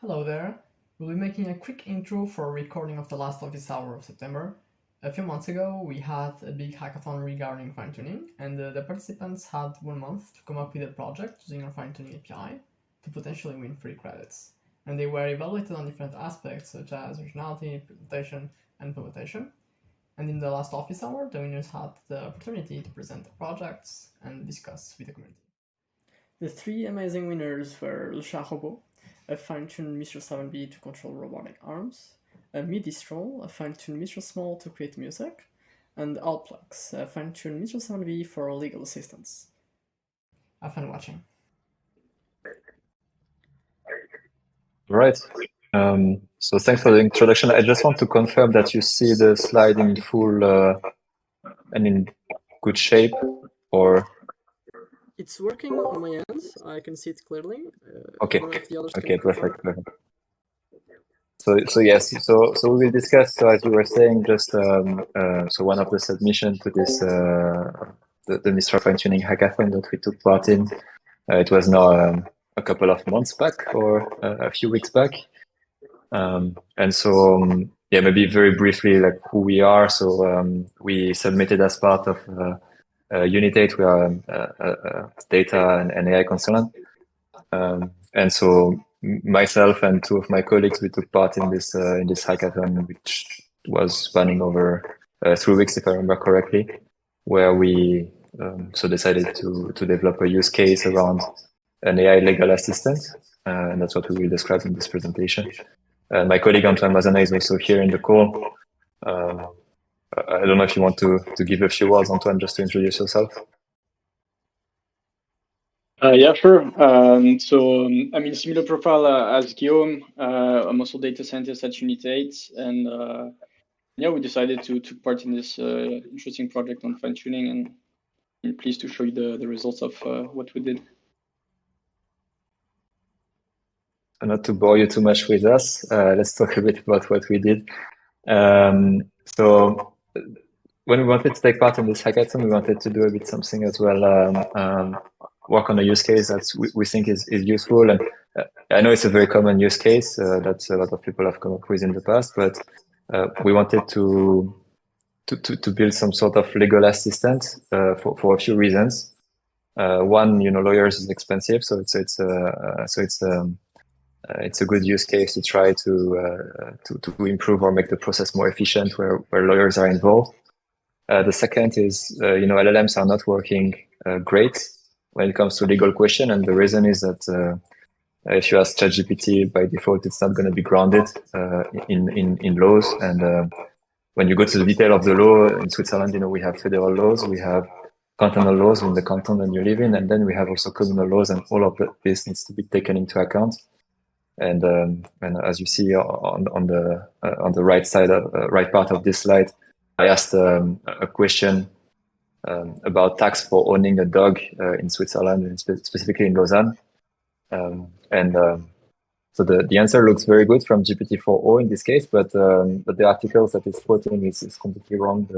Hello there. We'll be making a quick intro for a recording of the last Office Hour of September. A few months ago, we had a big hackathon regarding fine-tuning, and the participants had 1 month to come up with a project using our fine-tuning API to potentially win free credits. And they were evaluated on different aspects such as originality, presentation, and implementation. And in the last Office Hour, the winners had the opportunity to present their projects and discuss with the community. The three amazing winners were Le Chat Robot, a fine-tuned Mistral 7B to control robotic arms, a Midistral, a fine-tuned Mistral Small to create music, and Alplex, a fine-tuned Mistral 7B for legal assistance. Have fun watching. Right. So thanks for the introduction. I just want to confirm that you see the slide in full and in good shape, or It's working on my end. I can see it clearly. okay, I don't know if the others okay, can confirm. perfect. So yes, so we will discuss. So as you were saying, just so one of the submission to this the Mistral fine-tuning hackathon that we took part in, it was now a couple of months back or a few weeks back. And so, yeah, maybe very briefly, like who we are. So we submitted as part of Unit 8, we are a data and AI consultant. And so myself and two of my colleagues, we took part in this hackathon, which was spanning over 3 weeks, if I remember correctly, where we so decided to develop a use case around an AI legal assistant. And that's what we will describe in this presentation. My colleague Antoine Masanet is also here in the call. I don't know if you want to give a few words, Antoine, just to introduce yourself. Yeah, sure. I mean, similar profile as Guillaume. I'm also data scientist at Unit 8, and yeah, we decided to take part in this interesting project on fine tuning, and I'm pleased to show you the results of what we did. Not to bore you too much with us, let's talk a bit about what we did. So when we wanted to take part in this hackathon, we wanted to do a bit something as well, work on a use case that we think is useful. And I know it's a very common use case that a lot of people have come up with in the past, but we wanted to build some sort of legal assistant for a few reasons. One, lawyers is expensive, so it's a good use case to try to improve or make the process more efficient where lawyers are involved. The second is, LLMs are not working great when it comes to legal question. And the reason is that if you ask ChatGPT, by default, it's not going to be grounded in laws. And when you go to the detail of the law in Switzerland, we have federal laws, we have cantonal laws in the canton that you live in, and then we have also communal laws, and all of this needs to be taken into account. And as you see on the right side right part of this slide, I asked a question about tax for owning a dog in Switzerland, and specifically in Lausanne. So the answer looks very good from GPT-4o in this case, but the articles that it's quoting is completely wrong.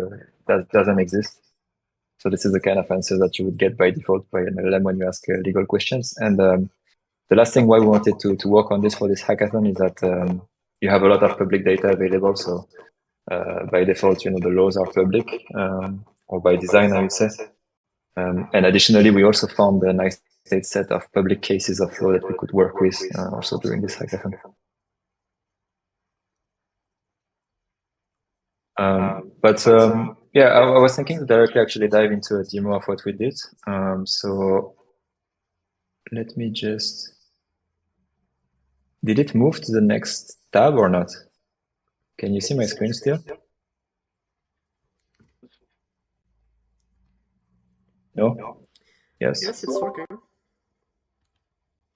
That doesn't exist. So this is the kind of answer that you would get by default by an LLM when you ask legal questions. And the last thing why we wanted to work on this for this hackathon is that you have a lot of public data available. So by default, the laws are public, or by design, I would say. And additionally, we also found a nice set of public cases of law that we could work with also during this hackathon. Yeah, I was thinking to directly actually dive into a demo of what we did. So let me just... Did it move to the next tab or not? Can you see my screen still? No? Yes? Yes, it's working.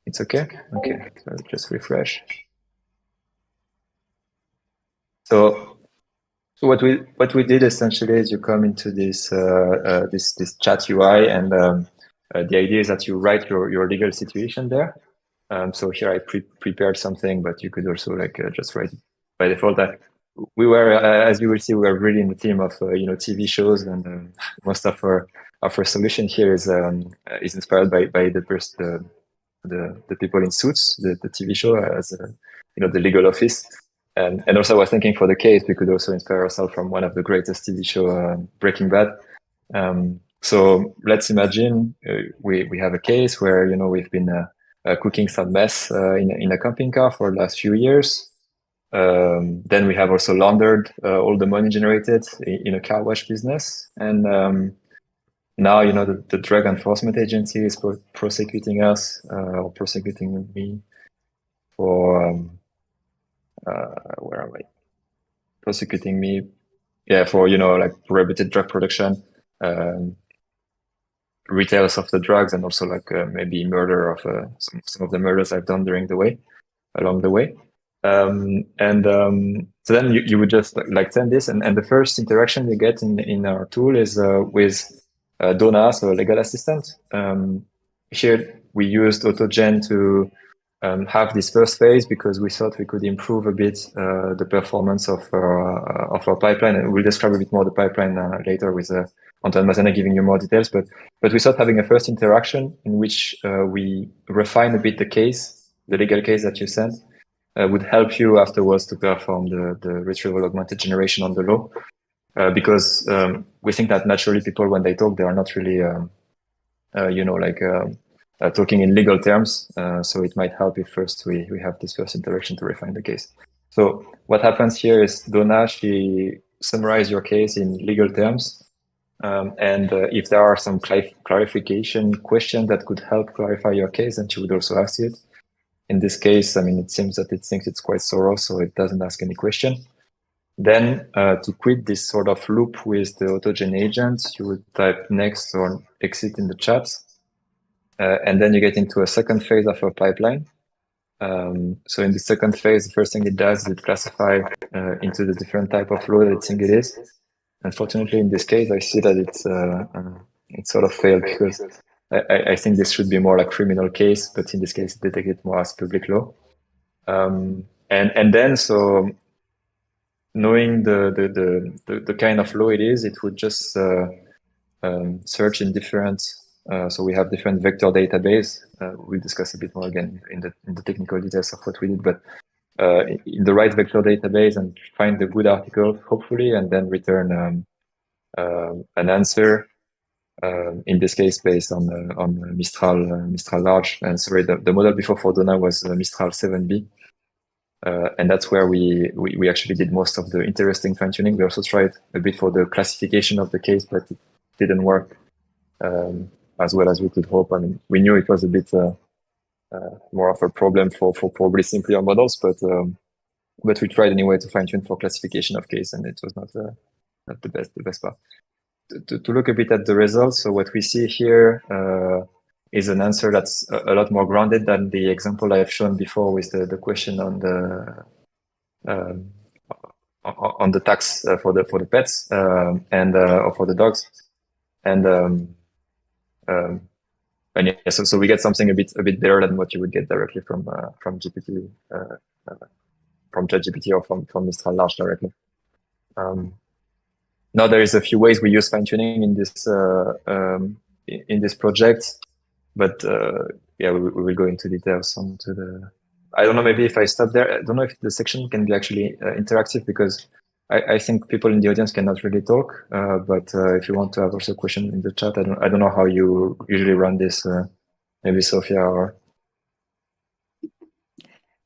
It's okay? Okay, so just refresh. So what we did essentially is you come into this this chat UI, and the idea is that you write your legal situation there. So here I prepared something, but you could also just write it by default. We were, as you will see, we are really in the theme of TV shows, and most of our solution here is inspired by the people in Suits, the TV show, as the legal office. And also I was thinking for the case, we could also inspire ourselves from one of the greatest TV show, Breaking Bad. So let's imagine we have a case where, we've been cooking some mess in a camping car for the last few years. Then we have also laundered all the money generated in a car wash business. And now, the Drug Enforcement Agency is prosecuting us or prosecuting me for, where am I? Prosecuting me, for, like prohibited drug production, retails of the drugs, and also like maybe murder of some of the murders I've done along the way. So then you would just like send this, and the first interaction you get in our tool is with Donna, so a legal assistant. Here we used AutoGen to have this first phase because we thought we could improve a bit the performance of our pipeline, and we'll describe a bit more the pipeline later with Antoine Masanet giving you more details. But we thought having a first interaction in which we refine a bit the legal case that you sent, would help you afterwards to perform the retrieval augmented generation on the law, because we think that naturally people, when they talk, they are not really, talking in legal terms. So it might help if first we have this first interaction to refine the case. So what happens here is Donna, she summarizes your case in legal terms. And if there are some clarification questions that could help clarify your case, then she would also ask it. In this case, it seems that it thinks it's quite thorough, so it doesn't ask any question. Then to quit this sort of loop with the AutoGen agent, you would type next or exit in the chat. And then you get into a second phase of our pipeline. So in the second phase, the first thing it does is it classify into the different type of law that it thinks it is. Unfortunately, in this case, I see that it sort of failed because I think this should be more like criminal case, but in this case, they take it more as public law. And then, so knowing the kind of law it is, it would just search in different. So we have different vector database. We'll discuss a bit more again in the technical details of what we did, but in the right vector database and find the good article, hopefully, and then return an answer. In this case, based on Mistral large, and sorry, the model before for Donna was Mistral 7B, and that's where we actually did most of the interesting fine tuning. We also tried a bit for the classification of the case, but it didn't work as well as we could hope. We knew it was a bit more of a problem for probably simpler models, but we tried anyway to fine tune for classification of case, and it was not the best part. To look a bit at the results, so what we see here is an answer that's a lot more grounded than the example I've shown before with the question on the tax for the pets and or for the dogs, and yeah, so we get something a bit better than what you would get directly from GPT, from ChatGPT or from Mistral large directly. Now there is a few ways we use fine tuning in this project, but yeah, we will go into details onto the. I don't know. Maybe if I stop there, I don't know if the section can be actually interactive, because I think people in the audience cannot really talk. But if you want to have also a question in the chat, I don't know how you usually run this. Maybe Sophia or.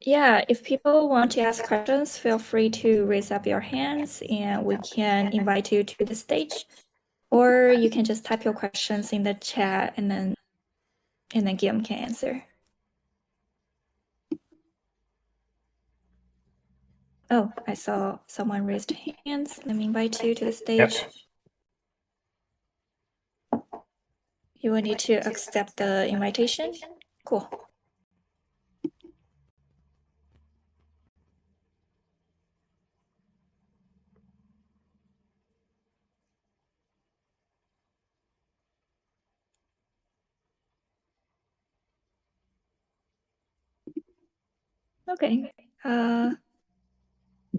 Yeah, if people want to ask questions, feel free to raise up your hands and we can invite you to the stage. Or you can just type your questions in the chat and then Guillaume can answer. Oh, I saw someone raised hands. Let me invite you to the stage. Yep. You will need to accept the invitation. Cool. Okay.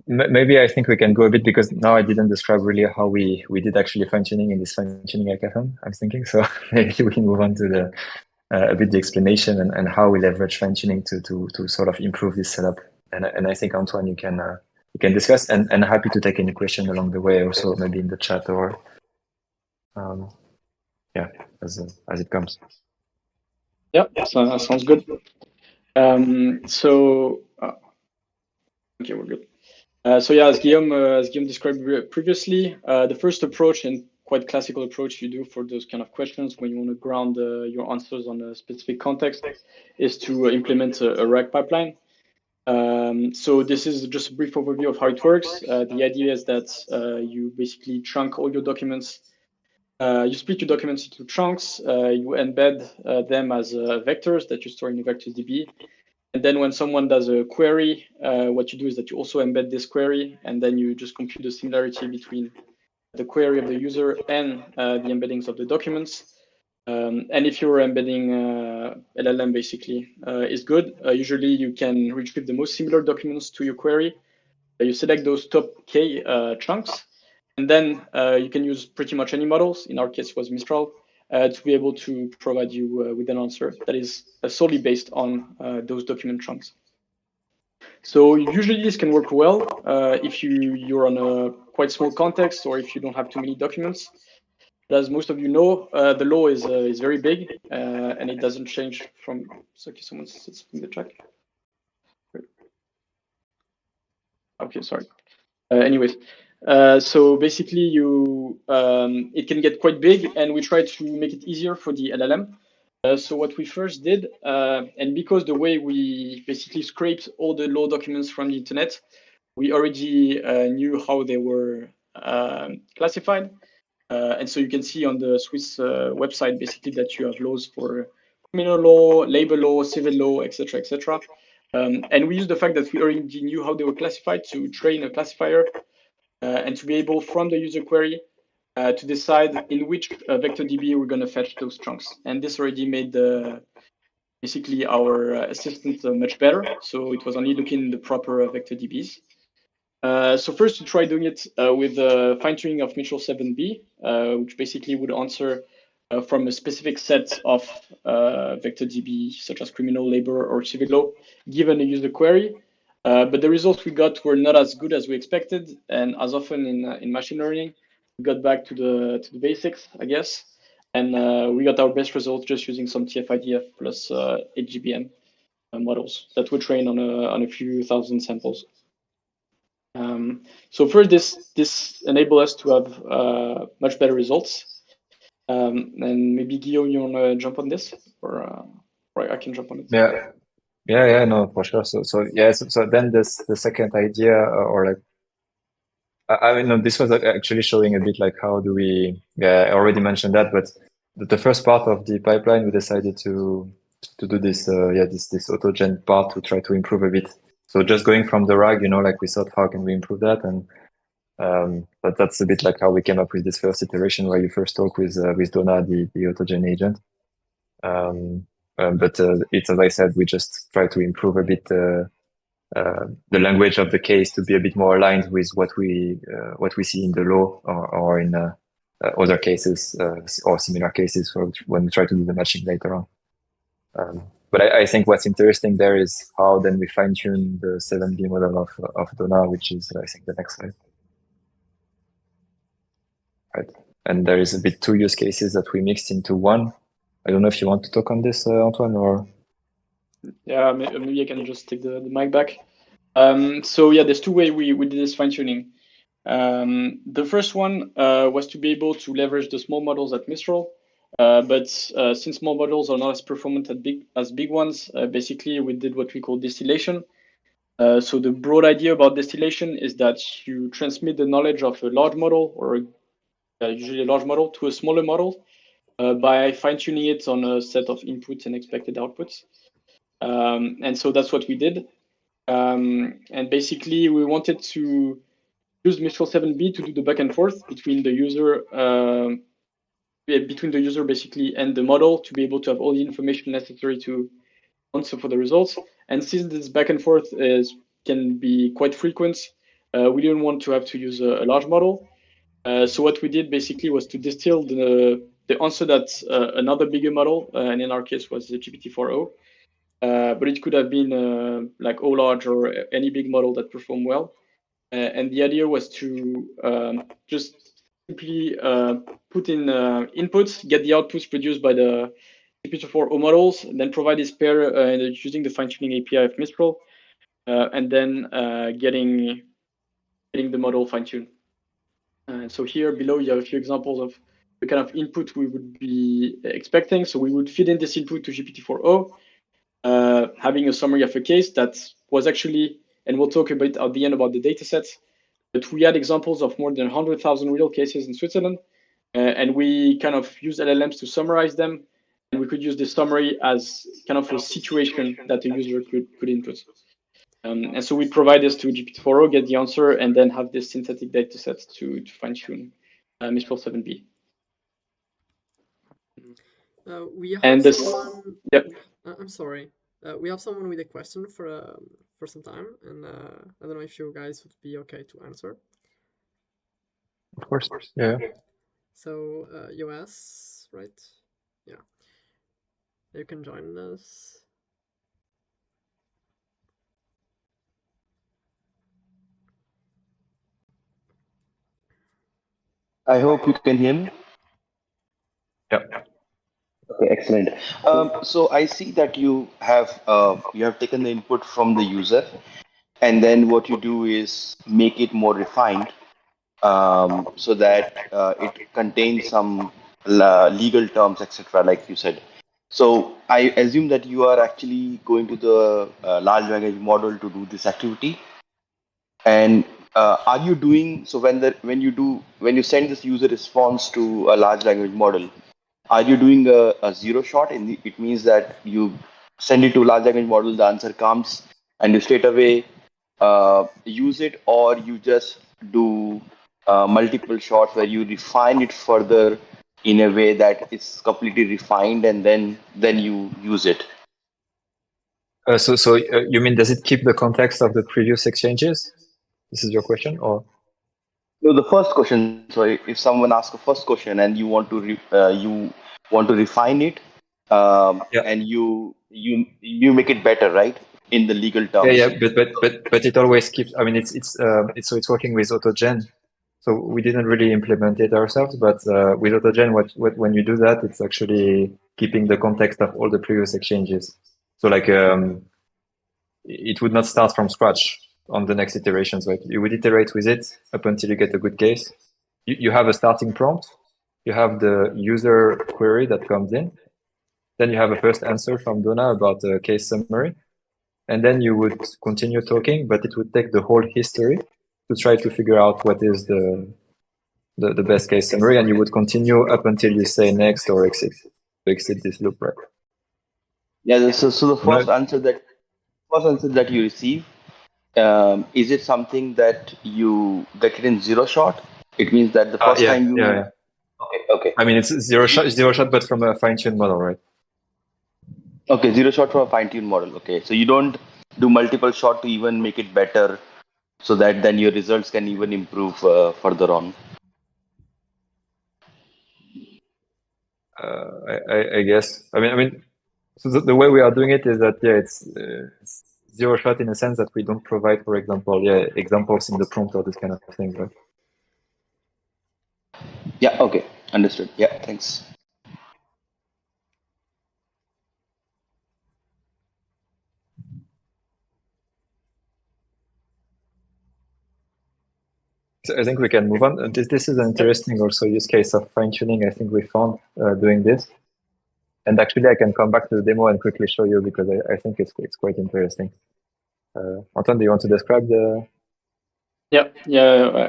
Maybe I think we can go a bit, because now I didn't describe really how we did actually fine tuning in this fine tuning hackathon, I'm thinking. So maybe we can move on to a bit the explanation and how we leverage fine tuning to sort of improve this setup. And I think Antoine, you can discuss and happy to take any question along the way, also maybe in the chat or yeah, as it comes. Yeah, sounds good. Okay, we're good. So yeah, as Guillaume described previously, the first approach and quite classical approach you do for those kind of questions when you want to ground your answers on a specific context is to implement a RAG pipeline. So this is just a brief overview of how it works. The idea is that you basically chunk all your documents. You split your documents into chunks. You embed them as vectors that you store in the vectors DB. And then when someone does a query, what you do is that you also embed this query, and then you just compute the similarity between the query of the user and the embeddings of the documents. And if you're embedding LLM, basically, is good. Usually, you can retrieve the most similar documents to your query. You select those top K chunks, and then you can use pretty much any models. In our case, it was Mistral. To be able to provide you with an answer that is solely based on those document chunks. So usually this can work well if you're on a quite small context or if you don't have too many documents. But as most of you know, the law is very big and it doesn't change from. Okay, someone sits in the chat. Okay, sorry. Anyways. So basically, it can get quite big, and we try to make it easier for the LLM. So what we first did, and because the way we basically scraped all the law documents from the internet, we already knew how they were classified. And so you can see on the Swiss website basically that you have laws for criminal law, labor law, civil law, etc., etc. And we used the fact that we already knew how they were classified to train a classifier and to be able from the user query to decide in which vector DB we're going to fetch those chunks. And this already made basically our assistant much better. So it was only looking in the proper vector DBs. So first, we tried doing it with the fine-tuning of Mistral 7B, which basically would answer from a specific set of vector DB, such as criminal, labor, or civil law, given a user query. But the results we got were not as good as we expected, and as often in machine learning, we got back to the basics, I guess, and we got our best results just using some TF-IDF plus 8GBM models that were trained on a few thousand samples. So first, this enabled us to have much better results. And maybe Guillaume, you want to jump on this, or I can jump on it. Yeah, no, for sure. So then the second idea, or like, I mean, no, this was actually showing a bit like how do we? Yeah, I already mentioned that, but the first part of the pipeline, we decided to do this, this autogen part to try to improve a bit. So just going from the RAG, like we thought, how can we improve that? And but that's a bit like how we came up with this first iteration where you first talk with Donna, the autogen agent. But it's, as I said, we just try to improve a bit the language of the case to be a bit more aligned with what we see in the law or in other cases or similar cases when we try to do the matching later on. But I think what's interesting there is how then we fine tune the 7B model of Donna, which is I think the next slide. Right, and there is a bit 2 use cases that we mixed into one. I don't know if you want to talk on this, Antoine, or. Yeah, maybe I can just take the mic back. So yeah, there's 2 ways we did this fine tuning. The first one was to be able to leverage the small models at Mistral, but since small models are not as performant as big ones, basically we did what we call distillation. So the broad idea about distillation is that you transmit the knowledge of a large model, or usually a large model, to a smaller model by fine-tuning it on a set of inputs and expected outputs. And so that's what we did. And basically, we wanted to use Mistral 7B to do the back and forth between the user, basically and the model to be able to have all the information necessary to answer for the results. And since this back and forth can be quite frequent, we didn't want to have to use a large model. So what we did basically was to distill the the answer that another bigger model, and in our case was the GPT-4o, but it could have been like O-large or any big model that performed well. And the idea was to just simply put in inputs, get the outputs produced by the GPT-4o models, and then provide this pair using the fine-tuning API of Mistral, and then getting the model fine-tuned. So here below you have a few examples of the kind of input we would be expecting. So we would feed in this input to GPT-4o, having a summary of a case that was actually, and we'll talk a bit at the end about the data sets, but we had examples of more than 100,000 real cases in Switzerland, and we kind of used LLMs to summarize them, and we could use this summary as kind of a situation that the user could input. And so we provide this to GPT-4o, get the answer, and then have this synthetic data set to fine-tune Mistral 7b. We have And this, someone. yep. I'm sorry. We have someone with a question for some time, and I don't know if you guys would be okay to answer. Of course. Yeah. So US, right? Yeah. You can join us. I hope you can hear me. Yep. Okay, excellent. So I see that you have taken the input from the user, and then what you do is make it more refined, so that it contains some legal terms, etc., like you said. So I assume that you are actually going to the large language model to do this activity. And are you doing so when you send this user response to a large language model? Are you doing a zero shot? It means that you send it to large language model, the answer comes, and you straight away use it, or you just do multiple shots where you refine it further in a way that it's completely refined, and then you use it. So you mean, does it keep the context of the previous exchanges? This is your question, or? So the first question, sorry, if someone asks a first question and you want to refine it, Yeah. and you make it better, right, in the legal terms. Yeah, but it always keeps. I mean, it's working with AutoGen, so we didn't really implement it ourselves. But with AutoGen, when you do that, it's actually keeping the context of all the previous exchanges. So like it would not start from scratch on the next iterations, right? You would iterate with it up until you get a good case. You have a starting prompt, you have the user query that comes in, then you have a first answer from Donna about the case summary, and then you would continue talking, but it would take the whole history to try to figure out what is the best case summary, and you would continue up until you say next or exit to exit this loop, right? Yeah. So the first answer that you receive, is it something that you get it in zero shot? It means that the first time you. Yeah. Okay. I mean, it's zero shot, but from a fine-tuned model, right? Okay, zero shot from a fine-tuned model. Okay, so you don't do multiple shot to even make it better, so that then your results can even improve further on. I guess. I mean, so the way we are doing it is that it's zero shot in a sense that we don't provide, for example, examples in the prompt or this kind of thing, right? Yeah. Okay. Understood. Yeah. Thanks. So I think we can move on. This is an interesting also use case of fine tuning. I think we found doing this, and actually I can come back to the demo and quickly show you because I think it's quite interesting. Antoine, do you want to describe the? Yeah,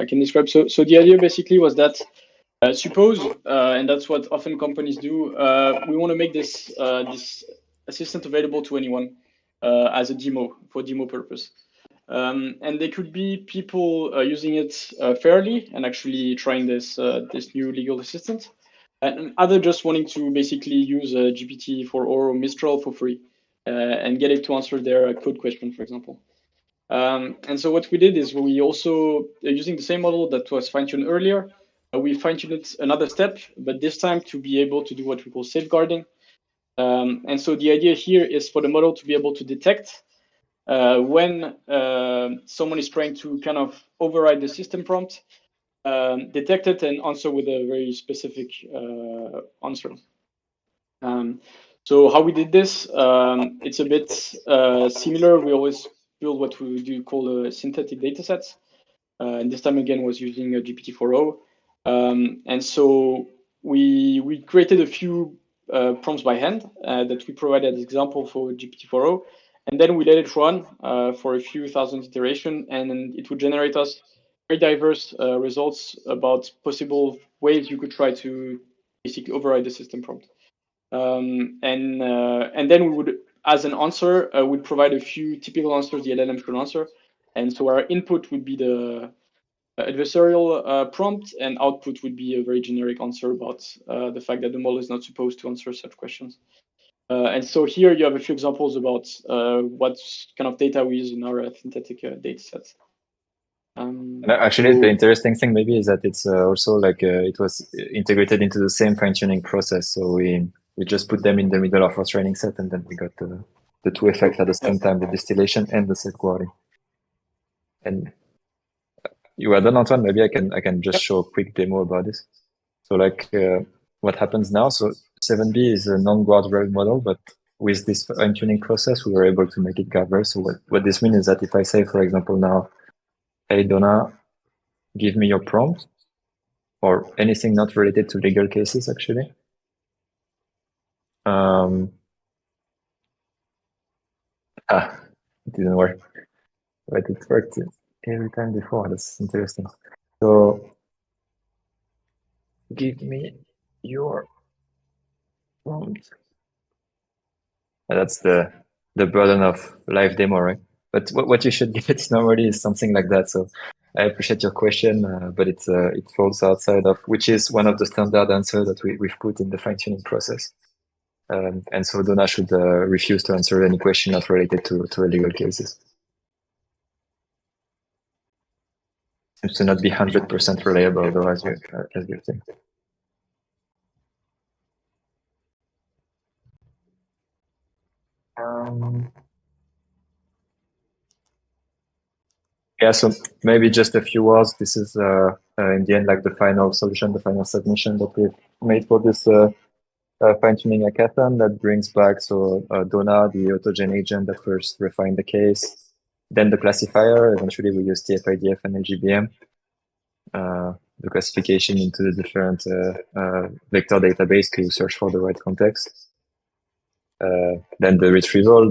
I can describe. So the idea basically was that suppose, and that's what often companies do, we want to make this this assistant available to anyone as a demo for demo purpose. And there could be people using it fairly and actually trying this this new legal assistant, and other just wanting to basically use GPT-4 or Mistral for free and get it to answer their code question, for example. And so what we did is we also, using the same model that was fine-tuned earlier, we fine-tuned it another step, but this time to be able to do what we call safeguarding. And so the idea here is for the model to be able to detect when someone is trying to kind of override the system prompt, detect it and answer with a very specific answer. So how we did this, it's a bit similar. We always build what we do call a synthetic data sets. And this time again was using a GPT-4o. And so we created a few prompts by hand that we provided as example for GPT-4o. And then we let it run for a few thousand iterations, and it would generate us very diverse results about possible ways you could try to basically override the system prompt. And then we would, as an answer, would provide a few typical answers the LLM should answer. And so our input would be the adversarial prompt, and output would be a very generic answer about the fact that the model is not supposed to answer such questions. And so here you have a few examples about what kind of data we use in our synthetic data sets. Actually, the interesting thing maybe is that it's also like it was integrated into the same fine-tuning process. So we just put them in the middle of our training set, and then we got the two effects at the same time, the distillation and the safeguarding. And you are done, Antoine? Maybe I can just show a quick demo about this. So like what happens now, so 7B is a non-guardrail model, but with this fine-tuning process, we were able to make it guardrail. So what this means is that if I say, for example, now, hey, Donna, give me your prompt, or anything not related to legal cases, actually. It didn't work, but it worked every time before. That's interesting. So give me your prompt. And that's the burden of live demo, right? But what you should get normally is something like that. So I appreciate your question, but it falls outside of, which is one of the standard answers that we've put in the fine-tuning process. And so Donna should refuse to answer any question not related to legal cases. Seems to not be 100% reliable, though, as you think. Yeah, so maybe just a few words. This is in the end like the final solution, the final submission that we've made for this fine-tuning hackathon that brings back Donna, the autogen agent that first refined the case, then the classifier. Eventually, we use TF-IDF and LGBM, the classification into the different vector database to search for the right context. Then the retrieval,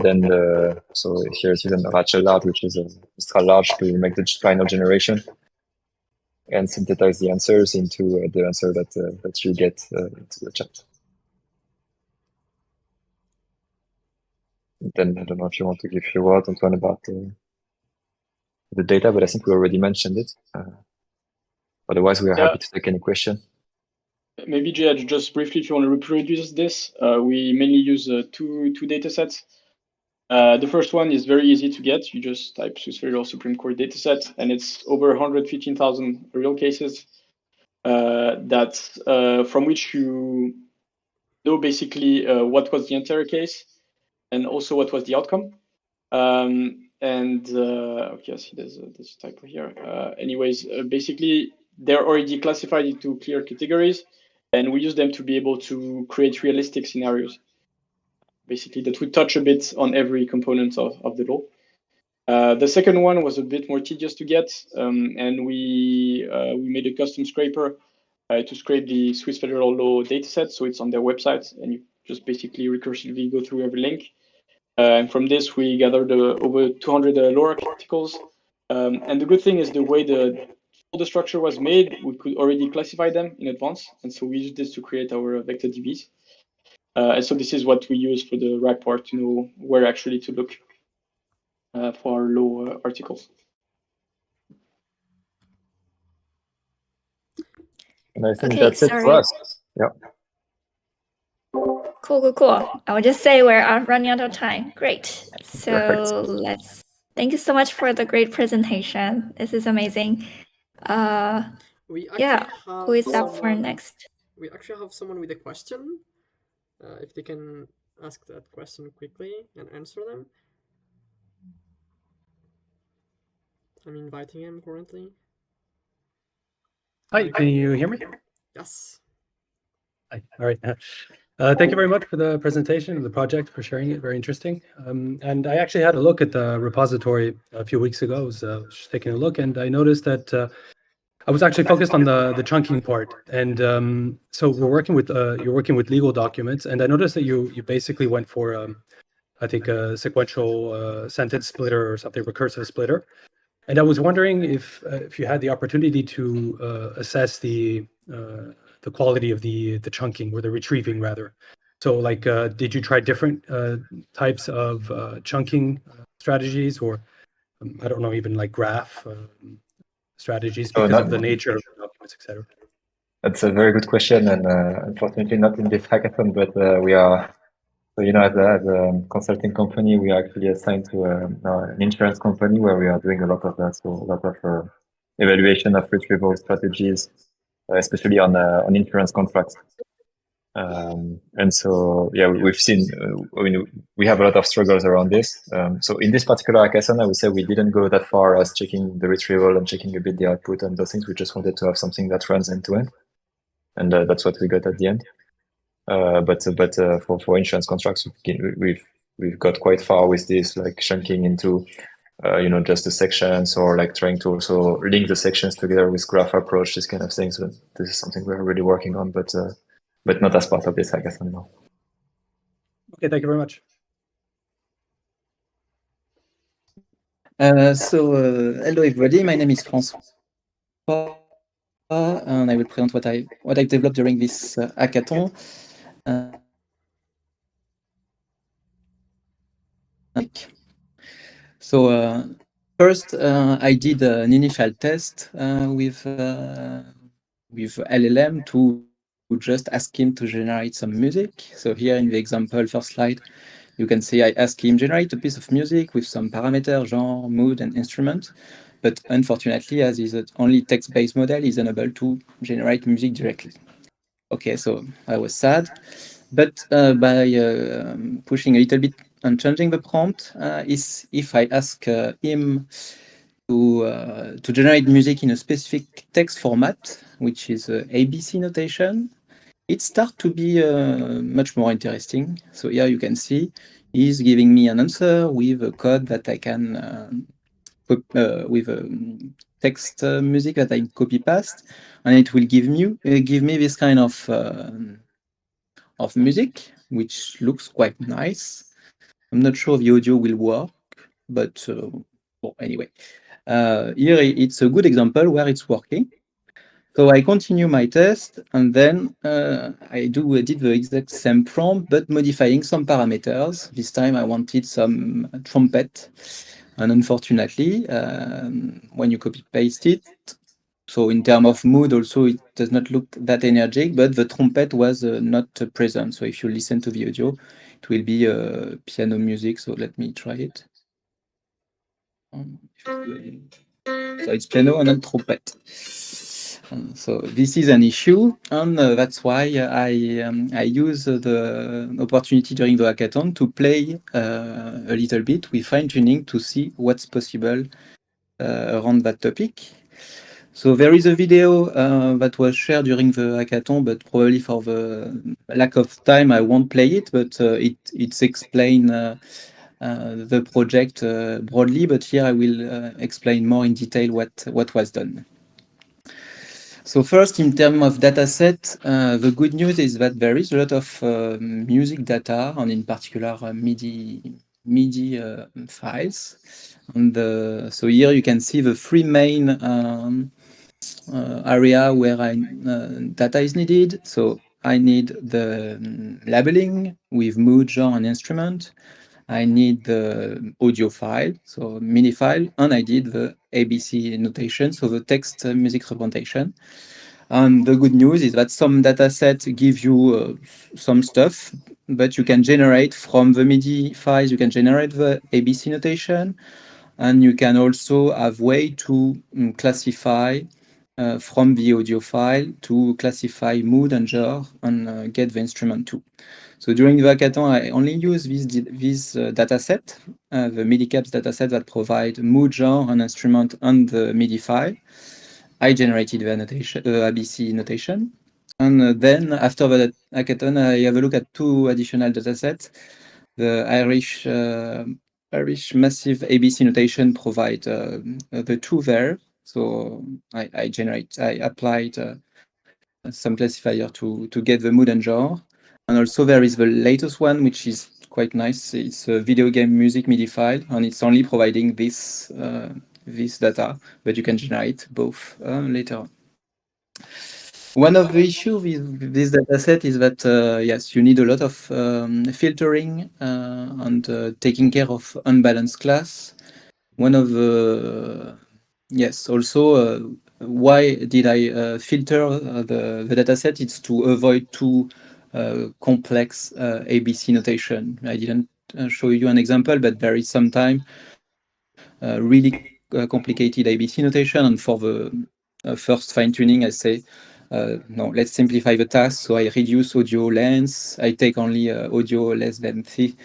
so here it's even a Rachel large, which is a Mistral large to make the final generation and synthesize the answers into the answer that you get into the chat. Then I don't know if you want to give your word, Antoine, about the data, but I think we already mentioned it. Otherwise, we are happy to take any question. Maybe Jay, just briefly, if you want to reproduce this, we mainly use two data sets. The first one is very easy to get. You just type Swiss Federal Supreme Court dataset, and it's over 115,000 real cases from which you know basically what was the entire case and also what was the outcome. Okay, I see there's a typo here. Basically, they're already classified into clear categories, and we use them to be able to create realistic scenarios, basically, that would touch a bit on every component of the law. The second one was a bit more tedious to get, and we made a custom scraper to scrape the Swiss federal law dataset. So it's on their website, and you just basically recursively go through every link. And from this, we gathered over 200 law articles. And the good thing is the way all the structure was made, we could already classify them in advance. And so we used this to create our vector DBs. And so this is what we use for the RAG part to know where actually to look for our law articles. And I think that's it for us. Yeah. Cool. I will just say we're running out of time. Great. So Perfect. thank you so much for the great presentation. This is amazing. We actually Yeah, have who is up for someone. next? We actually have someone with a question. If they can ask that question quickly and answer them. I'm inviting him currently. Hi, can you hear me? Yes. Hi. All right. Thank you very much for the presentation of the project, for sharing it. Very interesting. And I actually had a look at the repository a few weeks ago. I was just taking a look, and I noticed that I was actually focused on the chunking part. And so we're working with you're working with legal documents, and I noticed that you basically went for I think a sequential sentence splitter or something, recursive splitter. And I was wondering if you had the opportunity to assess the quality of the chunking or the retrieving rather. So like, did you try different types of chunking strategies, or I don't know, even like graph strategies because of the nature of the documents, etc.? That's a very good question, and unfortunately not in this hackathon, but we are. So, as a consulting company, we are actually assigned to an insurance company where we are doing a lot of that. So a lot of evaluation of retrieval strategies, especially on insurance contracts. And so, yeah, we've seen, we have a lot of struggles around this. So in this particular hackathon, I would say we didn't go that far as checking the retrieval and checking a bit the output and those things. We just wanted to have something that runs end to end. And that's what we got at the end. But for insurance contracts, we've got quite far with this, like chunking into just the sections, or like trying to also link the sections together with graph approach, this kind of thing. So this is something we're really working on, but not as part of this hackathon now. Okay, thank you very much. Hello everybody, my name is Francois, and I will present what I've developed during this hackathon. First, I did an initial test with LLM to just ask him to generate some music. So here in the example, first slide, you can see I ask him generate a piece of music with some parameters, genre, mood, and instrument. But unfortunately, as is only text-based model, is unable to generate music directly. Okay, so I was sad. But by pushing a little bit and changing the prompt, is if I ask him to generate music in a specific text format, which is ABC notation, it starts to be much more interesting. So here you can see he's giving me an answer with a code that I can with text music that I copy paste, and it will give me this kind of music, which looks quite nice. I'm not sure the audio will work, but well, anyway, here it's a good example where it's working. So I continue my test, and then I did the exact same prompt, but modifying some parameters. This time I wanted some trumpet, and unfortunately, when you copy paste it, so in terms of mood also, it does not look that energetic, but the trumpet was not present. So if you listen to the audio, it will be piano music. So let me try it. So it's piano and not trumpet. So this is an issue, and that's why I use the opportunity during the hackathon to play a little bit with fine-tuning to see what's possible around that topic. So there is a video that was shared during the hackathon, but probably for the lack of time, I won't play it, but it's explain the project broadly, but here I will explain more in detail what was done. So first, in terms of data set, the good news is that there is a lot of music data, and in particular MIDI files. And so here you can see the three main area where data is needed. So I need the labeling with mood, genre, and instrument. I need the audio file, so MIDI file, and I did the ABC notation, so the text music representation. And the good news is that some datasets give you some stuff, but you can generate from the MIDI files, you can generate the ABC notation, and you can also have way to classify from the audio file to classify mood and genre and get the instrument too. So during the hackathon, I only use this dataset, the MIDI-CAPS dataset that provide mood, genre, and instrument on the MIDI file. I generated the notation, ABC notation. And then after the hackathon, I have a look at two additional datasets. The Irish massive ABC notation provide the two there. So I applied some classifier to get the mood and genre. And also there is the latest one, which is quite nice. It's a video game music MIDI file, and it's only providing this data, but you can generate both later on. One of the issues with this dataset is that, yes, you need a lot of filtering and taking care of unbalanced class. One of the, yes, also, why did I filter the dataset? It's to avoid too complex ABC notation. I didn't show you an example, but there is sometimes really complicated ABC notation, and for the first fine-tuning, I say, no, let's simplify the task. So I reduce audio length. I take only audio less than 60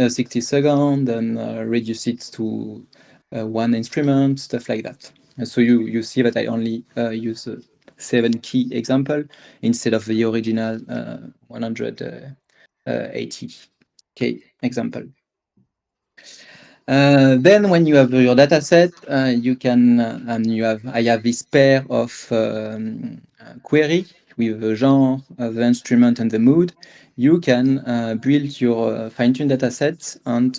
seconds and reduce it to one instrument, stuff like that. And so you see that I only use 7 key example instead of the original 180 key example. Then when you have your data set, you can, I have this pair of query with the genre, the instrument, and the mood. You can build your fine-tuned data set and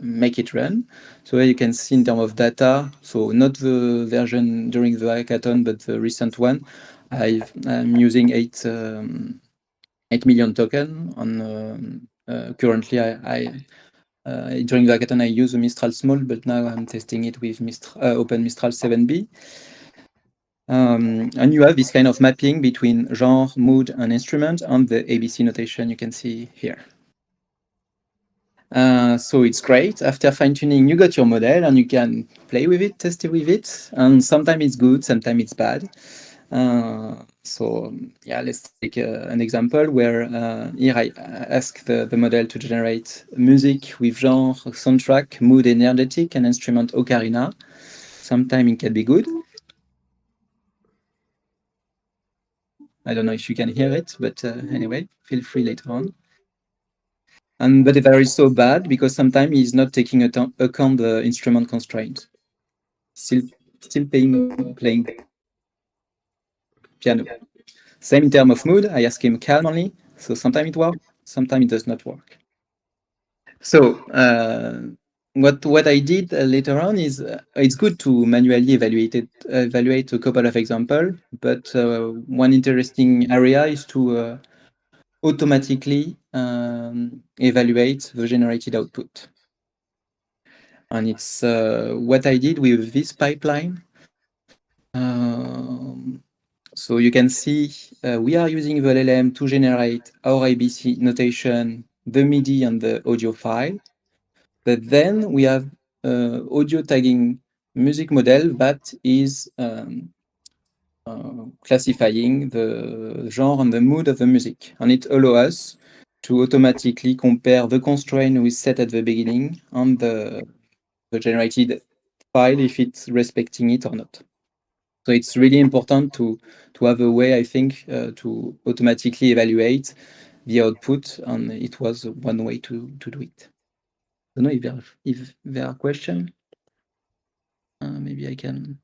make it run. So you can see in terms of data, so not the version during the hackathon, but the recent one, I'm using 8 million tokens. On currently, during the hackathon, I use a Mistral Small, but now I'm testing it with Open Mistral 7B. And you have this kind of mapping between genre, mood, and instrument on the ABC notation you can see here. So it's great. After fine-tuning, you got your model and you can play with it, test it with it. And sometimes it's good, sometimes it's bad. So yeah, let's take an example where here I ask the model to generate music with genre, soundtrack, mood, energetic, and instrument ocarina. Sometimes it can be good. I don't know if you can hear it, but anyway, feel free later on. But there is so bad because sometimes he's not taking account the instrument constraint. Still playing piano. Same in terms of mood, I ask him calm only, so sometimes it works, sometimes it does not work. So what I did later on is it's good to manually evaluate a couple of examples, but one interesting area is to automatically evaluate the generated output. And it's what I did with this pipeline. So you can see we are using the LLM to generate our ABC notation, the MIDI and the audio file. But then we have audio tagging music model that is classifying the genre and the mood of the music. And it allows us to automatically compare the constraint we set at the beginning and the generated file if it's respecting it or not. So it's really important to have a way, I think, to automatically evaluate the output, and it was one way to do it. I don't know if there are questions. Maybe I can.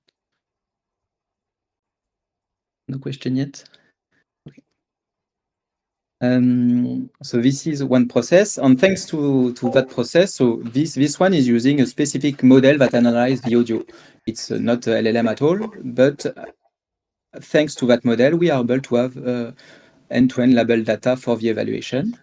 No question yet. Okay. So this is one process, and thanks to that process, so this one is using a specific model that analyzes the audio. It's not a LLM at all, but thanks to that model, we are able to have end-to-end label data for the evaluation.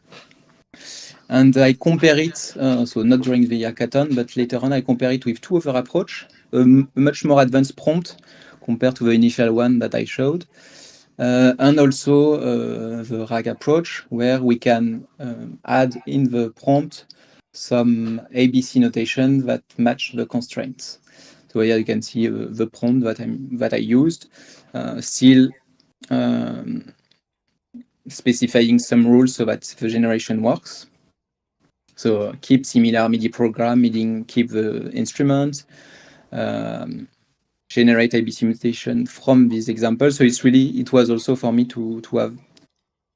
And I compare it, so not during the hackathon, but later on, I compare it with two other approaches, a much more advanced prompt compared to the initial one that I showed, and also the RAG approach, where we can add in the prompt some ABC notation that match the constraints. So So here you can see the prompt that I used, still specifying some rules so that the generation works. So keep similar MIDI program, keep the instrument, generate ABC mutation from this example. So it was also for me to have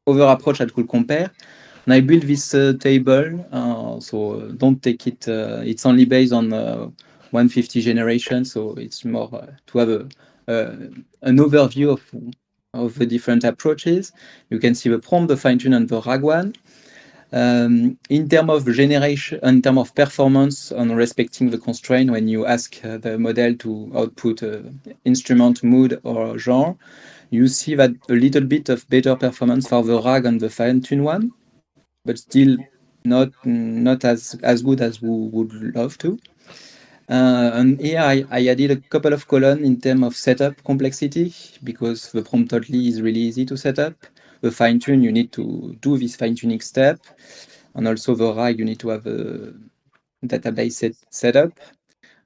other approach that could compare. And I built this table, so don't take it, it's only based on 150 generation, so it's more to have an overview of the different approaches. You can see the prompt, the fine-tune, and the RAG one. In terms of generation, in terms of performance on respecting the constraint, when you ask the model to output instrument, mood, or genre, you see that a little bit of better performance for the RAG and the fine-tune one, but still not as good as we would love to. And here I added a couple of columns in terms of setup complexity, because the prompt totally is really easy to set up. The fine-tune, you need to do this fine-tuning step. And also the RAG, you need to have a database setup.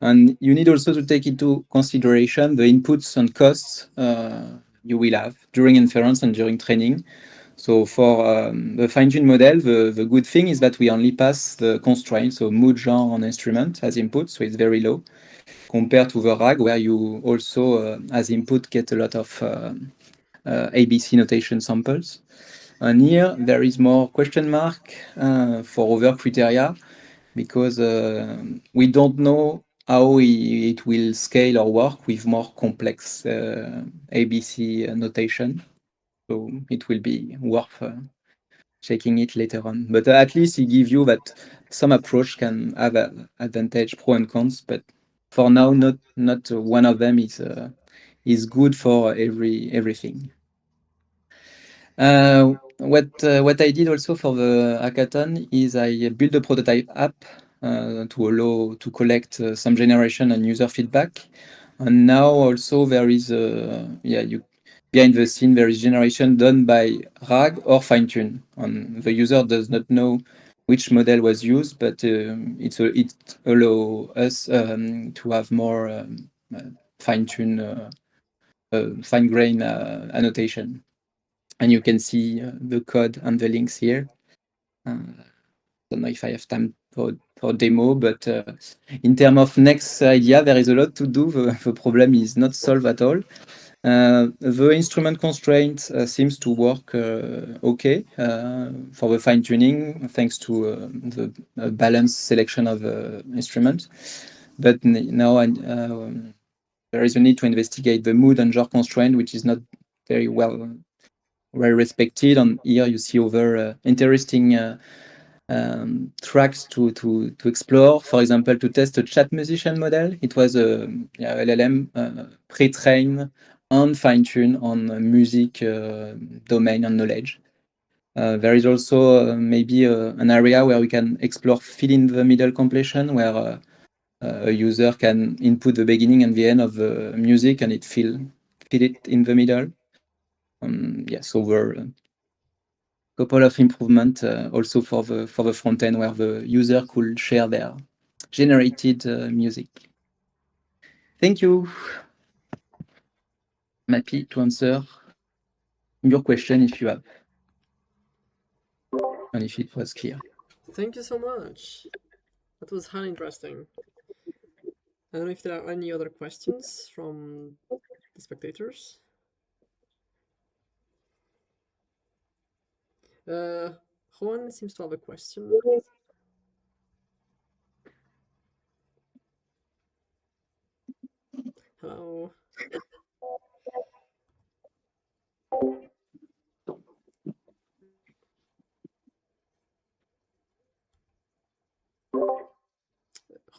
And you need also to take into consideration the inputs and costs you will have during inference and during training. So for the fine-tuned model, the good thing is that we only pass the constraints, so mood, genre, and instrument as input, so it's very low, compared to the RAG, where you also, as input, get a lot of ABC notation samples. And here, there is more question mark for other criteria, because we don't know how it will scale or work with more complex ABC notation. So it will be worth checking it later on. But at least it gives you that some approach can have an advantage, pro and cons. But for now, not one of them is good for everything. What I did also for the hackathon is I built a prototype app to allow to collect some generation and user feedback. And now also there is behind the scene there is generation done by RAG or fine-tune. And the user does not know which model was used, but it allows us to have more fine-tune, fine-grain annotation. And you can see the code and the links here. Don't know if I have time for demo, but in terms of next idea, there is a lot to do. The problem is not solved at all. The instrument constraint seems to work okay for the fine tuning, thanks to the balanced selection of instruments. But now there is a need to investigate the mood and genre constraint, which is not very well respected. And here you see other interesting tracks to explore. For example, to test a chat musician model, it was a LLM pre-trained and fine-tuned on music domain and knowledge. There is also maybe an area where we can explore fill-in-the-middle completion, where a user can input the beginning and the end of the music, and it fill it in the middle. So we're couple of improvements also for the front end, where the user could share their generated music. Thank you. I'm happy to answer your question if you have, and if it was clear. Thank you so much. That was highly interesting. I don't know if there are any other questions from the spectators. Johann seems to have a question. Hello.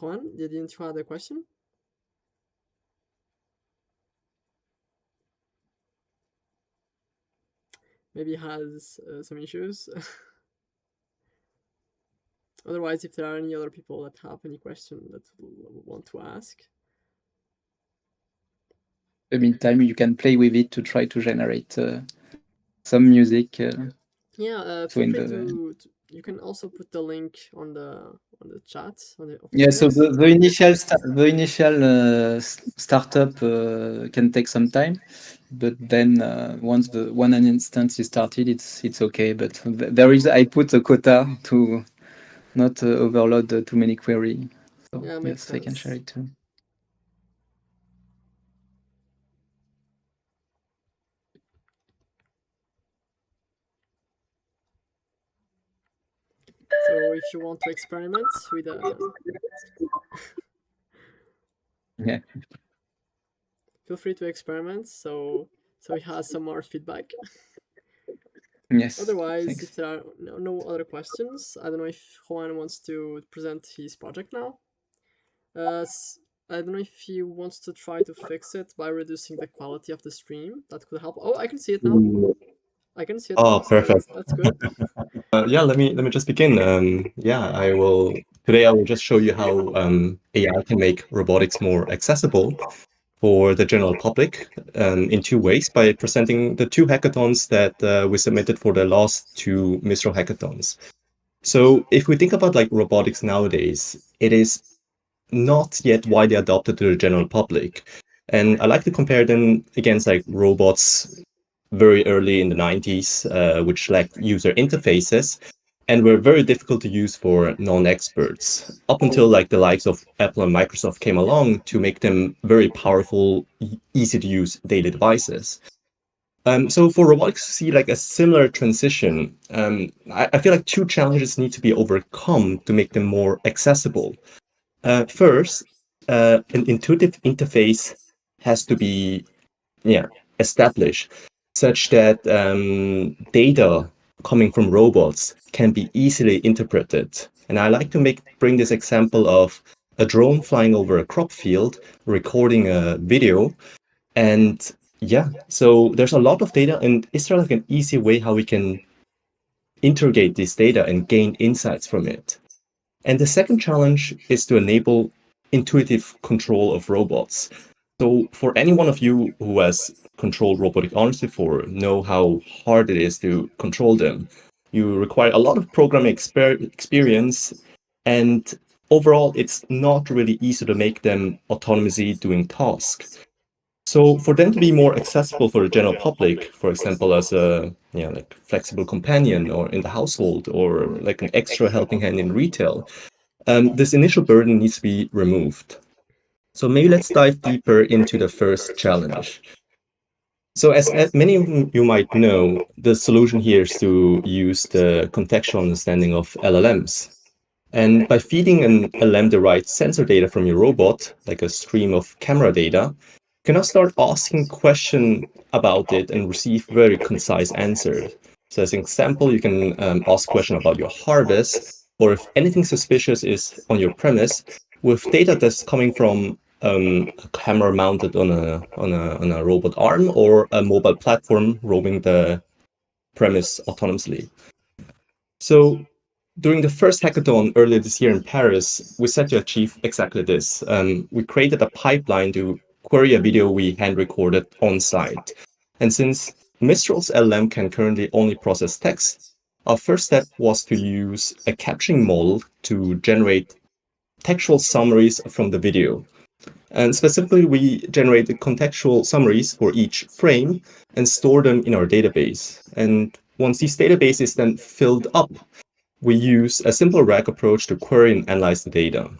Johann, didn't you have a question? Maybe has some issues. Otherwise, if there are any other people that have any question that want to ask. In the meantime, you can play with it to try to generate some music. Yeah, so feel you can also put the link on the chat of the Yeah, so videos. the initial startup can take some time, but then once an instance is started, it's okay. But there is, I put a quota to not overload too many query. So Yeah, makes yes, I can sense. share it too. So if you want to experiment with Yeah. feel free to experiment. So he has some more feedback. Yes. Otherwise, Thanks. if there are no other questions, I don't know if Johann wants to present his project now. I don't know if he wants to try to fix it by reducing the quality of the stream. That could help. Oh, I can see it now. I can see it now. Oh, So perfect. that's good. Yeah, let me just begin. Yeah, today I will just show you how AI can make robotics more accessible for the general public in two ways, by presenting the two hackathons that we submitted for the last two Mistral hackathons. So if we think about like robotics nowadays, it is not yet widely adopted to the general public. And I like to compare them against like robots very early in the 90s, which lacked user interfaces and were very difficult to use for non-experts, up until like the likes of Apple and Microsoft came along to make them very powerful, easy to use daily devices. So for robotics to see like a similar transition, I feel like two challenges need to be overcome to make them more accessible. First, an intuitive interface has to be established such that data coming from robots can be easily interpreted. And I like to bring this example of a drone flying over a crop field, recording a video. And so there's a lot of data, and is there like an easy way how we can interrogate this data and gain insights from it? And the second challenge is to enable intuitive control of robots. So for any one of you who has controlled robotic arms before, know how hard it is to control them. You require a lot of programming experience, and overall, it's not really easy to make them autonomously doing tasks. So for them to be more accessible for the general public, for example, as a like flexible companion or in the household, or like an extra helping hand in retail, this initial burden needs to be removed. So maybe let's dive deeper into the first challenge. So as many of you might know, the solution here is to use the contextual understanding of LLMs. And by feeding an LM the right sensor data from your robot, like a stream of camera data, you can now start asking questions about it and receive very concise answers. So as an example, you can ask a question about your harvest, or if anything suspicious is on your premise, with data that's coming from a camera mounted on a robot arm or a mobile platform roaming the premise autonomously. So during the first hackathon earlier this year in Paris, we set to achieve exactly this. We created a pipeline to query a video we hand recorded on site. And since Mistral's LM can currently only process text, our first step was to use a captioning model to generate textual summaries from the video. And specifically, we generated contextual summaries for each frame and store them in our database. And once these databases then filled up, we use a simple RAG approach to query and analyze the data.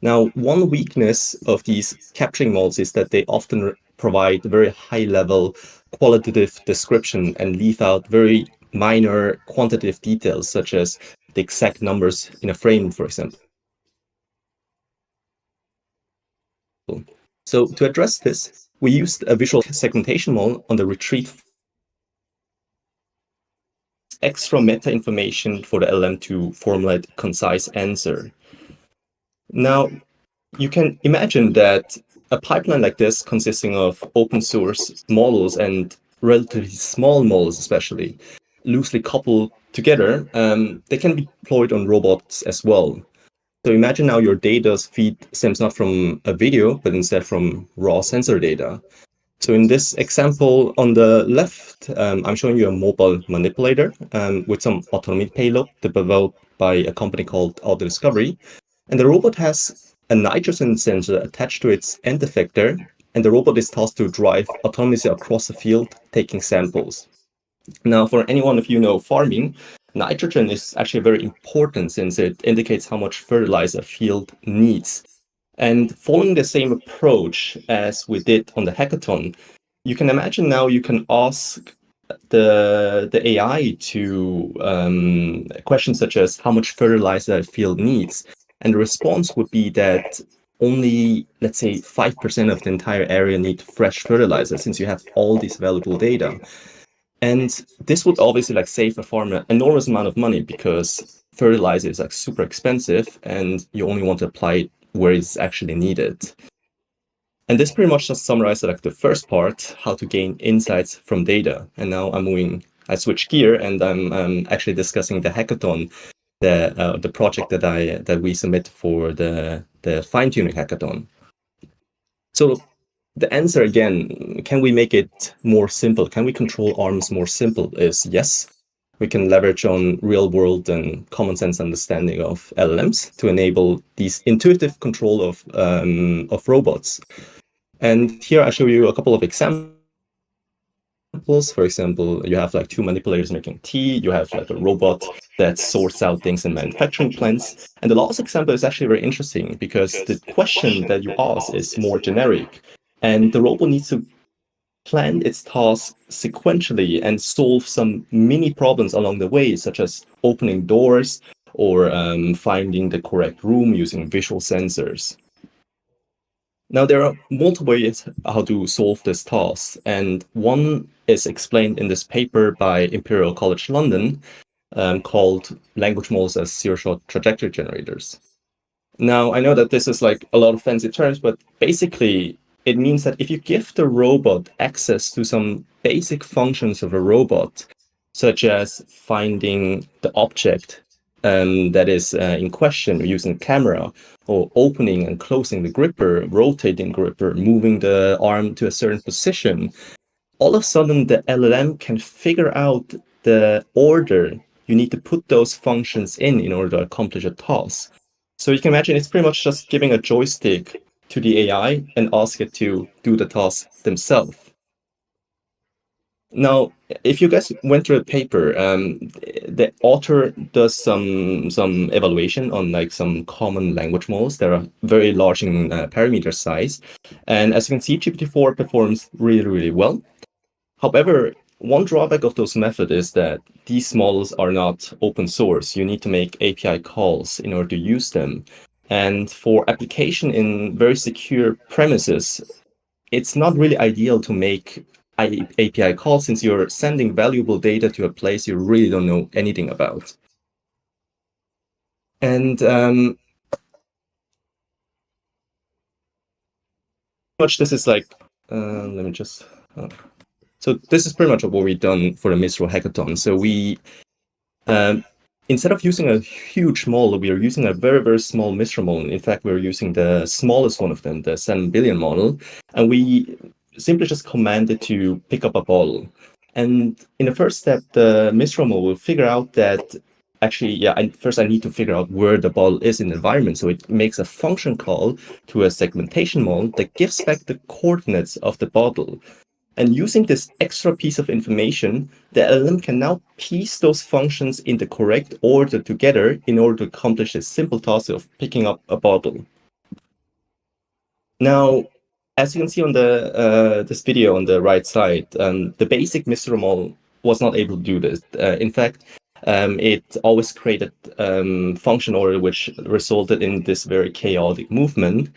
Now, one weakness of these captioning models is that they often provide very high-level qualitative description and leave out very minor quantitative details, such as the exact numbers in a frame, for example. So to address this, we used a visual segmentation model on the retrieve extra meta information for the LM to formulate a concise answer. Now, you can imagine that a pipeline like this, consisting of open source models and relatively small models, especially loosely coupled together, they can be deployed on robots as well. So imagine now your data feed stems not from a video, but instead from raw sensor data. So in this example on the left, I'm showing you a mobile manipulator with some autonomy payload developed by a company called Auto Discovery. And the robot has a nitrogen sensor attached to its end effector, and the robot is tasked to drive autonomously across the field, taking samples. Now, for anyone of you know farming, nitrogen is actually very important since it indicates how much fertilizer a field needs. And following the same approach as we did on the hackathon, you can imagine now you can ask the AI to questions such as how much fertilizer a field needs. And the response would be that only, let's say, 5% of the entire area need fresh fertilizer, since you have all these valuable data. And this would obviously like save a farmer an enormous amount of money because fertilizer is like super expensive and you only want to apply it where it's actually needed. And this pretty much just summarizes like the first part, how to gain insights from data. And now I switch gear and I'm actually discussing the hackathon, the project that we submit for the fine-tuning hackathon. So the answer again, can we make it more simple? Can we control arms more simple? Is yes. We can leverage on real world and common sense understanding of LLMs to enable these intuitive control of robots. And here I show you a couple of examples. For example, you have like two manipulators making tea, you have like a robot that sorts out things in manufacturing plants. And the last example is actually very interesting because the question that you ask is more generic. And the robot needs to plan its tasks sequentially and solve some mini problems along the way, such as opening doors or finding the correct room using visual sensors. Now, there are multiple ways how to solve this task, and one is explained in this paper by Imperial College London called Language Models as Zero-Shot Trajectory Generators. Now, I know that this is like a lot of fancy terms, but basically it means that if you give the robot access to some basic functions of a robot, such as finding the object that is in question using the camera, or opening and closing the gripper, rotating gripper, moving the arm to a certain position, all of a sudden the LLM can figure out the order you need to put those functions in order to accomplish a task. So you can imagine it's pretty much just giving a joystick to the AI and ask it to do the task themselves. Now, if you guys went through a paper, the author does some evaluation on like some common language models that are very large in parameter size. And as you can see, GPT-4 performs really, really well. However, one drawback of those methods is that these models are not open source. You need to make API calls in order to use them. And for application in very secure premises, it's not really ideal to make API calls since you're sending valuable data to a place you really don't know anything about. And much this is like, let me just... So this is pretty much what we've done for the Mistral hackathon. So we, instead of using a huge model, we are using a very, very small Mistral model. In fact, we're using the smallest one of them, the 7 billion model. And we simply just command it to pick up a bottle. And in the first step, the Mistral model will figure out that actually, first I need to figure out where the bottle is in the environment. So it makes a function call to a segmentation model that gives back the coordinates of the bottle. And using this extra piece of information, the LLM can now piece those functions in the correct order together in order to accomplish this simple task of picking up a bottle. Now, as you can see on this video on the right side, the basic Mistral model was not able to do this. In fact, it always created function order, which resulted in this very chaotic movement.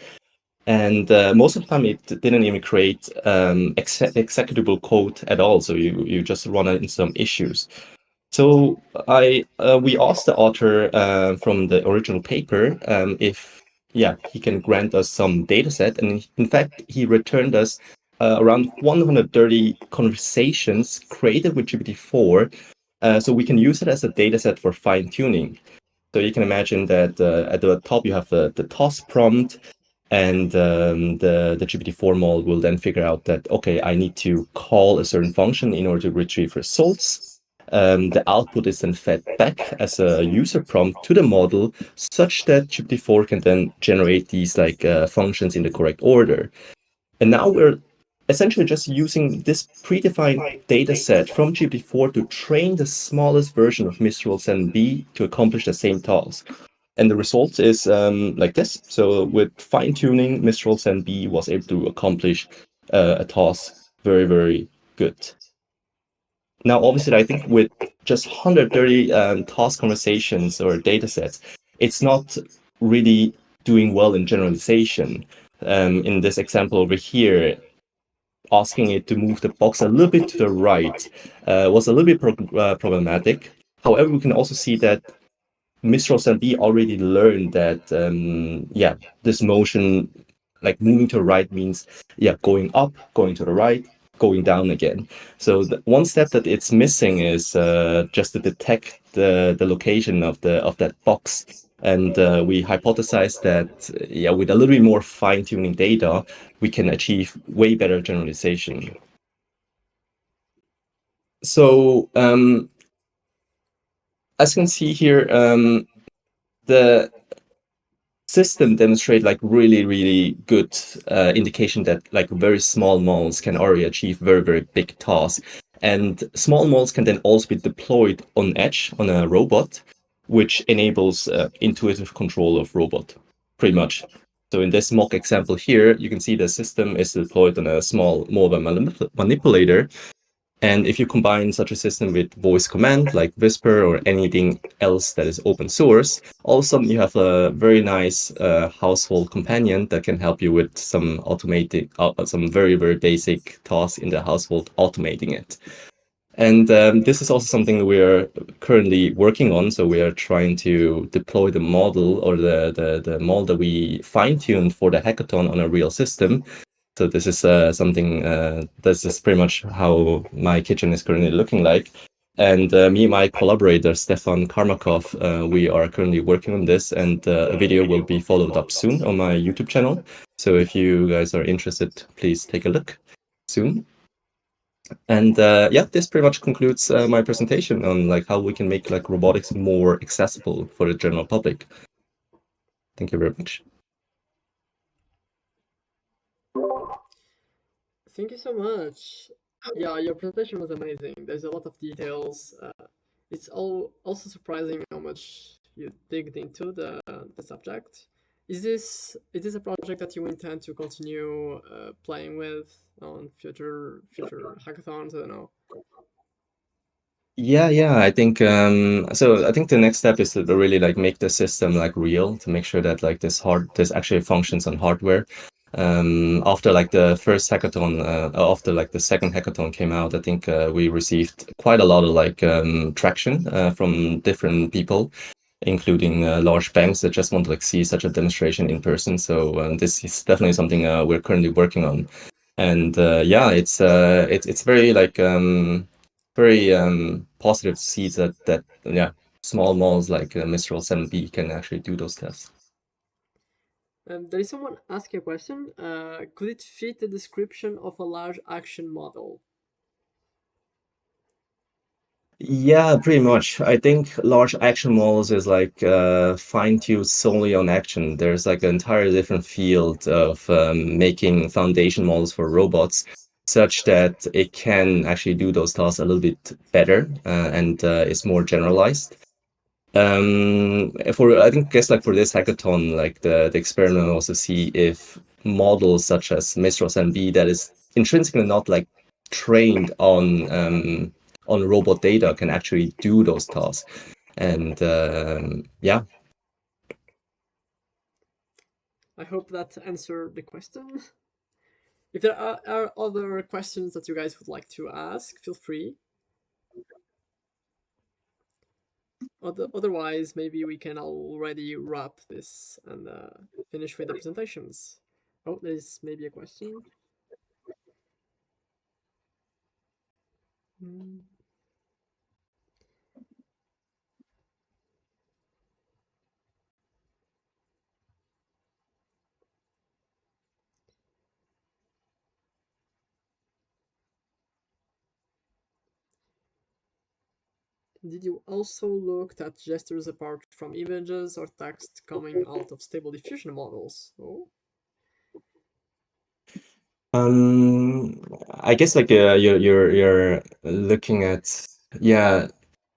And most of the time, it didn't even create executable code at all. So you just run into some issues. So we asked the author from the original paper if he can grant us some data set. And in fact, he returned us around 130 conversations created with GPT-4. So we can use it as a data set for fine tuning. So you can imagine that at the top, you have the task prompt. and the GPT-4 model will then figure out that, okay, I need to call a certain function in order to retrieve results. The output is then fed back as a user prompt to the model, such that GPT-4 can then generate these functions in the correct order. And now we're essentially just using this predefined data set from GPT-4 to train the smallest version of Mistral 7B to accomplish the same task. And the result is like this. So with fine-tuning, Mistral 7B was able to accomplish a task very, very good. Now, obviously, I think with just 130 task conversations or data sets, it's not really doing well in generalization. In this example over here, asking it to move the box a little bit to the right was a little bit problematic. However, we can also see that Mistral 7B already learned that, this motion, like moving to the right means, going up, going to the right, going down again. So the one step that it's missing is just to detect the location of that box. And we hypothesized that, with a little bit more fine-tuning data, we can achieve way better generalization. So as you can see here, the system demonstrate really, really good indication that very small models can already achieve very, very big tasks. And small models can then also be deployed on edge on a robot, which enables intuitive control of robot, pretty much. So in this mock example here, you can see the system is deployed on a small mobile manipulator. And if you combine such a system with voice command like Whisper or anything else that is open source, all of a sudden you have a very nice household companion that can help you with some some very, very basic tasks in the household, automating it. And this is also something we are currently working on. So we are trying to deploy the model or the model that we fine-tuned for the hackathon on a real system. So this is something, this is pretty much how my kitchen is currently looking like. And me and my collaborator, Stefan Karmakov, we are currently working on this, and a video will be followed up soon on my YouTube channel. So if you guys are interested, please take a look soon. And this pretty much concludes my presentation on how we can make robotics more accessible for the general public. Thank you very much. Thank you so much. Yeah, your presentation was amazing. There's a lot of details. It's also surprising how much you digged into the subject. Is this a project that you intend to continue playing with on future hackathons? I don't know. Yeah. I think so. I think the next step is to really make the system real, to make sure that this actually functions on hardware. After the first hackathon, after the second hackathon came out, I think we received quite a lot of traction from different people, including large banks that just want to see such a demonstration in person. So this is definitely something we're currently working on. And it's very very positive to see that small models like Mistral 7B can actually do those tests. There is someone asking a question. Could it fit the description of a large action model? Yeah, pretty much. I think large action models is fine-tuned solely on action. There's an entirely different field of making foundation models for robots, such that it can actually do those tasks a little bit better and is more generalized. I guess for this hackathon, the experiment will also see if models such as Mistral 7B that is intrinsically not trained on robot data can actually do those tasks. And I hope that answered the question. If there are other questions that you guys would like to ask, feel free. Otherwise, maybe we can already wrap this and finish with the presentations. Oh, there's maybe a question. did you also look at gestures apart from images or text coming out of stable diffusion models? Oh. I guess like you're looking at, yeah.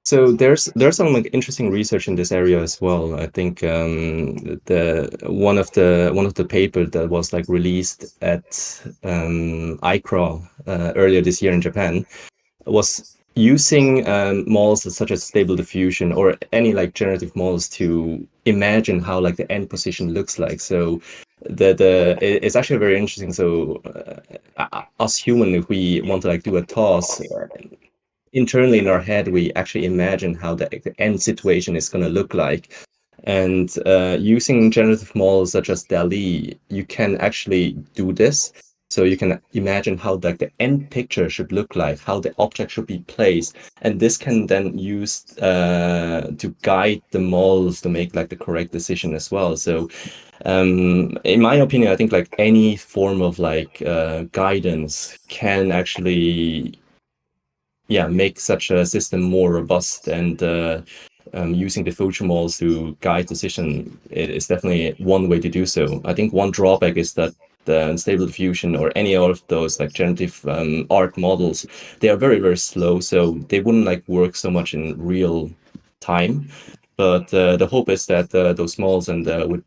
So there's some like interesting research in this area as well. I think the one of the paper that was like released at ICRA earlier this year in Japan was using models such as stable diffusion or any like generative models to imagine how like the end position looks like. So it's actually very interesting. So us human, if we want to like do a toss, internally in our head, we actually imagine how the end situation is going to look like. And using generative models such as DALL-E, you can actually do this. So you can imagine how like the end picture should look like, how the object should be placed, and this can then use to guide the models to make like the correct decision as well. So in my opinion, I think like any form of like guidance can actually make such a system more robust, and using the future models to guide decision is definitely one way to do so. I think one drawback is that the stable diffusion or any of those like generative art models, they are very, very slow, so they wouldn't like work so much in real time. But the hope is that those models and would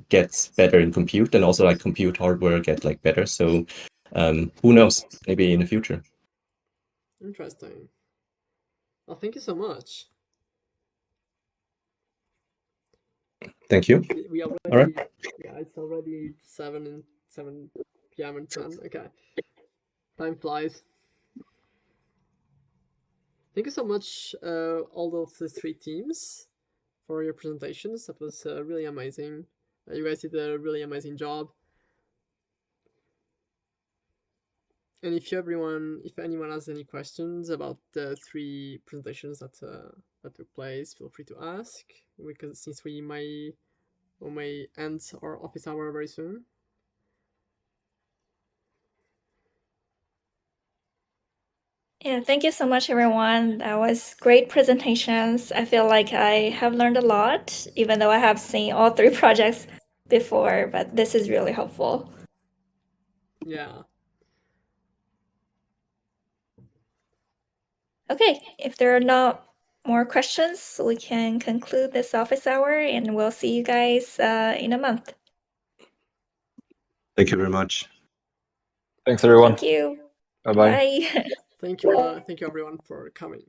get better in compute, and also like compute hardware get like better. So who knows? Maybe in the future. Interesting. Well, thank you so much. Thank you. We already, All right. yeah, it's already 7 p.m. and 10. Okay. Time flies. Thank you so much, all of the three teams, for your presentations. That was really amazing. You guys did a really amazing job. And if anyone has any questions about the three presentations that took place, feel free to ask. Since we may end our office hour very soon. Yeah, thank you so much, everyone. That was great presentations. I feel like I have learned a lot, even though I have seen all three projects before, but this is really helpful. Yeah. Okay, if there are no more questions, we can conclude this office hour, and we'll see you guys in a month. Thank you very much. Thanks, everyone. Thank you. Bye-bye. Bye. Thank you, everyone, for coming.